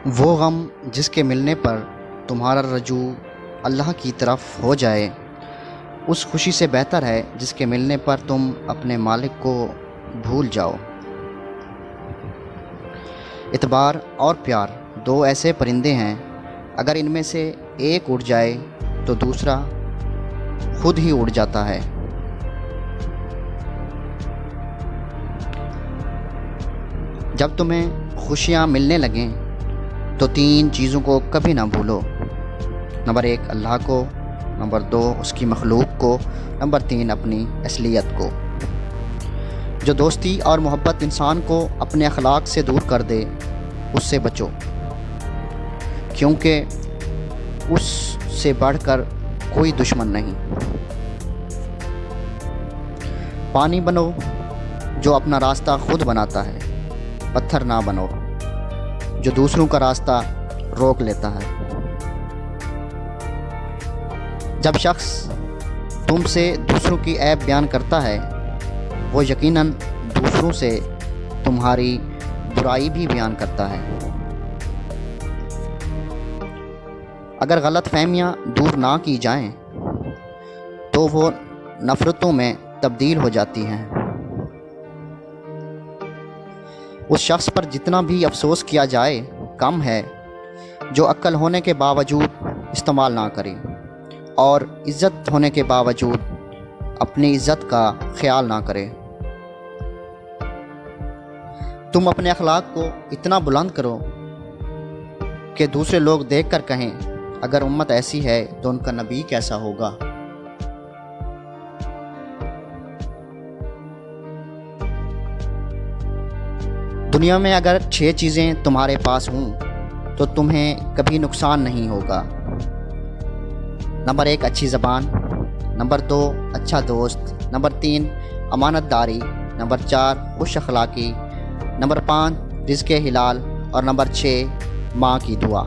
وہ غم جس کے ملنے پر تمہارا رجوع اللہ کی طرف ہو جائے، اس خوشی سے بہتر ہے جس کے ملنے پر تم اپنے مالک کو بھول جاؤ۔ اعتبار اور پیار دو ایسے پرندے ہیں، اگر ان میں سے ایک اڑ جائے تو دوسرا خود ہی اڑ جاتا ہے۔ جب تمہیں خوشیاں ملنے لگیں تو 3 چیزوں کو کبھی نہ بھولو۔ نمبر 1 اللہ کو، نمبر 2 اس کی مخلوق کو، نمبر 3 اپنی اصلیت کو۔ جو دوستی اور محبت انسان کو اپنے اخلاق سے دور کر دے، اس سے بچو، کیونکہ اس سے بڑھ کر کوئی دشمن نہیں۔ پانی بنو جو اپنا راستہ خود بناتا ہے، پتھر نہ بنو جو دوسروں کا راستہ روک لیتا ہے۔ جب شخص تم سے دوسروں کی عیب بیان کرتا ہے، وہ یقیناً دوسروں سے تمہاری برائی بھی بیان کرتا ہے۔ اگر غلط فہمیاں دور نہ کی جائیں تو وہ نفرتوں میں تبدیل ہو جاتی ہیں۔ اس شخص پر جتنا بھی افسوس کیا جائے کم ہے جو عقل ہونے کے باوجود استعمال نہ کرے اور عزت ہونے کے باوجود اپنی عزت کا خیال نہ کرے۔ تم اپنے اخلاق کو اتنا بلند کرو کہ دوسرے لوگ دیکھ کر کہیں، اگر امت ایسی ہے تو ان کا نبی کیسا ہوگا۔ دنیا میں اگر 6 چیزیں تمہارے پاس ہوں تو تمہیں کبھی نقصان نہیں ہوگا۔ نمبر 1 اچھی زبان، نمبر 2 اچھا دوست، نمبر 3 امانت داری، نمبر 4 خوش اخلاقی، نمبر 5 رزق حلال اور نمبر 6 ماں کی دعا۔